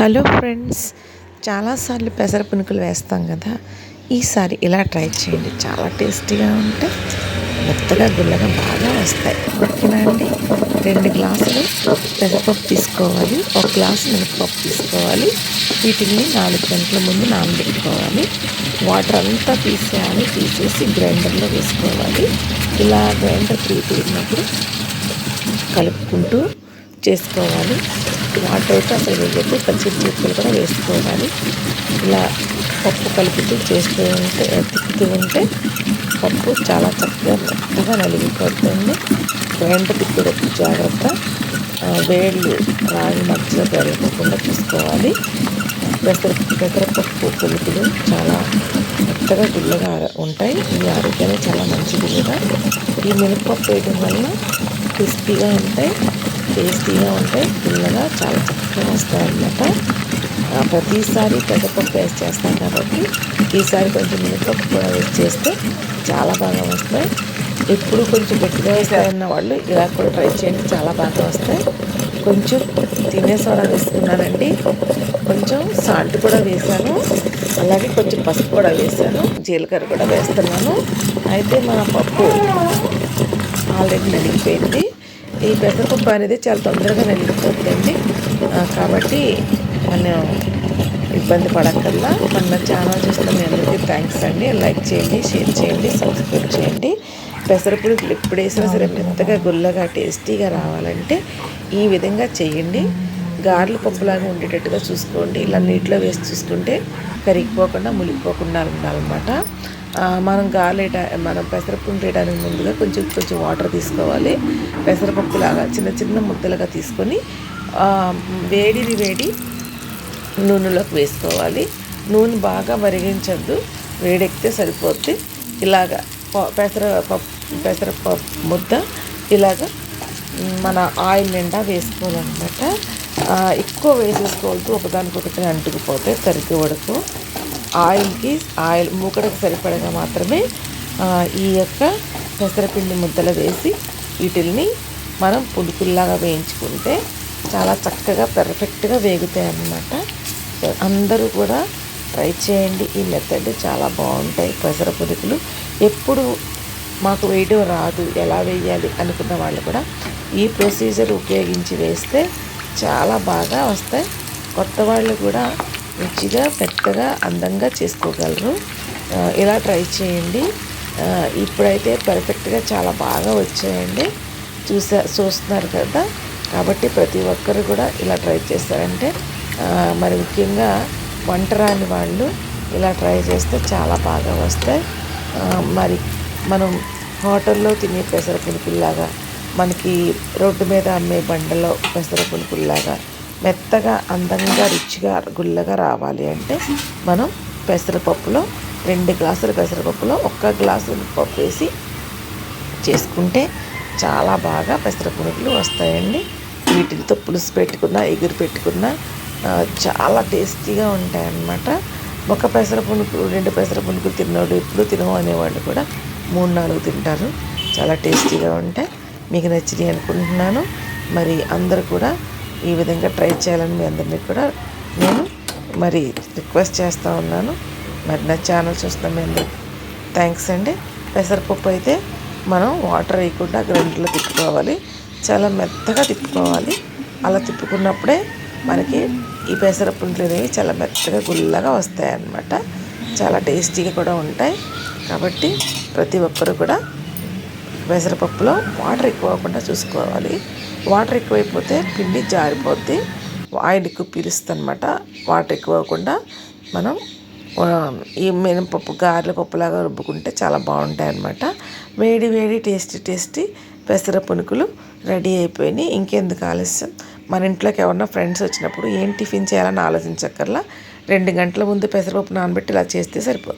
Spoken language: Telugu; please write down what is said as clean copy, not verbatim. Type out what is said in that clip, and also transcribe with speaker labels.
Speaker 1: హలో ఫ్రెండ్స్, చాలాసార్లు పెసర పునుకులు వేస్తాం కదా. ఈసారి ఇలా ట్రై చేయండి, చాలా టేస్టీగా ఉంటాయి, మెత్తగా గుల్లగా బాగా వస్తాయి. ఓకేనా అండి? 2 గ్లాసులు పెసరపప్పు తీసుకోవాలి, 1 గ్లాసు మినపప్పు తీసుకోవాలి. వీటిని 4 గంటల ముందు నానబెట్టుకోవాలి. వాటర్ అంతా తీసేయాలి, తీసేసి గ్రైండర్లో వేసుకోవాలి. ఇలా గ్రైండర్ తిరిగినప్పుడు కలుపుకుంటూ చేసుకోవాలి. వాటర్ అయితే అసలు వేయద్దు, పచ్చిమిరపకాయలు కూడా వేసుకోవాలి. ఇలా పప్పు కలుపుతూ చేస్తూ ఉంటే, తిప్పుతూ ఉంటే పప్పు చాలా చక్కగా మెత్తగా నలిగిపోతుంది. గ్రైండర్ తిప్పేటప్పుడు జాగ్రత్త, వేళ్ళు రాగి మధ్యలో వెళ్ళకుండా చూసుకోవాలి. పెసరపప్పు పులుకులు చాలా మెత్తగా గుల్లగా ఉంటాయి. ఈ ఆరోగ్యానికి చాలా మంచిది కూడా. ఈ మినపప్పు వేయడం వల్ల క్రిస్పీగా ఉంటాయి, టేస్టీగా ఉంటాయి, పుల్లగా చాలా చక్కగా వస్తాయి అన్నమాట. ప్రతిసారి పెసరపప్పు వేసి చేస్తాం కాబట్టి ఈసారి కొంచెం మినపప్పు కూడా వేసి చేస్తే చాలా బాగా వస్తాయి. ఎప్పుడు కొంచెం గట్టిగా వేస్తాయన్న వాళ్ళు ఇలా కూడా ట్రై చేయండి, చాలా బాగా వస్తాయి. కొంచెం తినే సోడా వేసుకున్నానండి, కొంచెం సాల్ట్ కూడా వేసాను, అలాగే కొంచెం పసుపు కూడా వేసాను, జీలకర్ర కూడా వేస్తున్నాను. అయితే మన పప్పు ఆల్రెడీ నలిగిపోయింది. ఈ పెసరపప్పు అనేది చాలా తొందరగా నలిగిపోతుందండి, కాబట్టి మనం ఇబ్బంది పడక్కల్లా. మన ఛానల్ చూస్తున్న మీ అందరికీ థ్యాంక్స్ అండి. లైక్ చేయండి, షేర్ చేయండి, సబ్స్క్రైబ్ చేయండి. పెసరపులుకులు ఎప్పుడు వేసినా సరే మెత్తగా గుల్లగా టేస్టీగా రావాలంటే ఈ విధంగా చేయండి. గారెల పప్పులాగా ఉండేటట్టుగా చూసుకోండి. ఇలా నీటిలో వేసి చూసుకుంటే కరిగిపోకుండా మునిగిపోకుండా ఉండాలన్నమాట. మనం పెసరపప్పు వేయడానికి ముందుగా కొంచెం వాటర్ తీసుకోవాలి. పెసరపప్పులాగా చిన్న చిన్న ముద్దలుగా తీసుకొని వేడి నూనెలోకి వేసుకోవాలి. నూనె బాగా మరిగించద్దు, వేడెక్కితే సరిపోద్ది. ఇలాగా పెసరపప్పు ముద్ద ఇలాగ మన ఆయిల్ నిండా వేసుకోవాలన్నమాట. ఎక్కువ వేసేసుకోవద్దు, ఒకదానికొకటి అంటుకుపోతే కరిగి ఉడకు. ఆయిల్ మూకడకు సరిపడగా మాత్రమే ఈ యొక్క పెసరపిండి ముద్దలు వేసి వీటిల్ని మనం పులుకుల్లాగా వేయించుకుంటే చాలా చక్కగా పర్ఫెక్ట్గా వేగుతాయి అన్నమాట. అందరూ కూడా ట్రై చేయండి. ఈ మెథడ్ చాలా బాగుంటాయి పెసర పులుకులు. ఎప్పుడు మాకు వేయడం రాదు, ఎలా వేయాలి అనుకున్న వాళ్ళు కూడా ఈ ప్రొసీజర్ ఉపయోగించి వేస్తే చాలా బాగా వస్తాయి. కొత్త వాళ్ళు కూడా రుచిగా మెత్తగా అందంగా చేసుకోగలరు. ఇలా ట్రై చేయండి. ఇప్పుడైతే పర్ఫెక్ట్గా చాలా బాగా వచ్చాయండి, చూస్తున్నారు కదా. కాబట్టి ప్రతి ఒక్కరు కూడా ఇలా ట్రై చేస్తారంటే, మరి ముఖ్యంగా వంట రాని వాళ్ళు ఇలా ట్రై చేస్తే చాలా బాగా వస్తాయి. మరి మనం హోటల్లో తినే పెసర పులుకుల్లాగా, మనకి రోడ్డు మీద అమ్మే బండలో పెసర పులుకుల్లాగా మెత్తగా అందంగా రుచిగా గుల్లగా రావాలి అంటే మనం పెసరపప్పులో 2 గ్లాసుల పెసరపప్పులో 1 గ్లాసు పప్పు వేసి చేసుకుంటే చాలా బాగా పెసర పునుకులు వస్తాయండి. వీటితో పులుసు పెట్టుకున్నా, ఎగురు పెట్టుకున్నా చాలా టేస్టీగా ఉంటాయన్నమాట. 1 పెసర పునుకు 2 పెసర పునుకులు తిన్నోడు ఎప్పుడు తినవు అనేవాళ్ళు కూడా 3-4 తింటారు. చాలా టేస్టీగా ఉంటాయి. మీకు నచ్చినాయి అనుకుంటున్నాను. మరి అందరూ కూడా ఈ విధంగా ట్రై చేయాలని మీ అందరినీ కూడా నేను మరి రిక్వెస్ట్ చేస్తూ ఉన్నాను. మరి నా ఛానల్ చూస్తున్న మీ అందరికి థ్యాంక్స్ అండి. పెసరపప్పు అయితే మనం వాటర్ వేయకుండా గ్రైండర్లో తిప్పుకోవాలి, చాలా మెత్తగా తిప్పుకోవాలి. అలా తిప్పుకున్నప్పుడే మనకి ఈ పెసరపులుకులు అనేవి చాలా మెత్తగా గుల్లగా వస్తాయి అన్నమాట. చాలా టేస్టీగా కూడా ఉంటాయి. కాబట్టి ప్రతి ఒక్కరు కూడా పెసరపప్పులో వాటర్ ఎక్కువ అవ్వకుండా చూసుకోవాలి. వాటర్ ఎక్కువైపోతే పిండి జారిపోద్ది, ఆయిల్ ఎక్కువ పీలుస్తుంది అన్నమాట. వాటర్ ఎక్కువ అవ్వకుండా మనం ఈ మినపప్పు గారెల పప్పులాగా రుబ్బుకుంటే చాలా బాగుంటాయి అన్నమాట. వేడి టేస్టీ పెసర పునుకులు రెడీ అయిపోయినాయి. ఇంకెందుకు ఆలస్యం, మన ఇంట్లోకి ఎవరన్నా ఫ్రెండ్స్ వచ్చినప్పుడు ఏం టిఫిన్ చేయాలని ఆలోచించక్కర్లా, 2 గంటల ముందు పెసరపప్పు నానబెట్టి ఇలా చేస్తే సరిపోతుంది.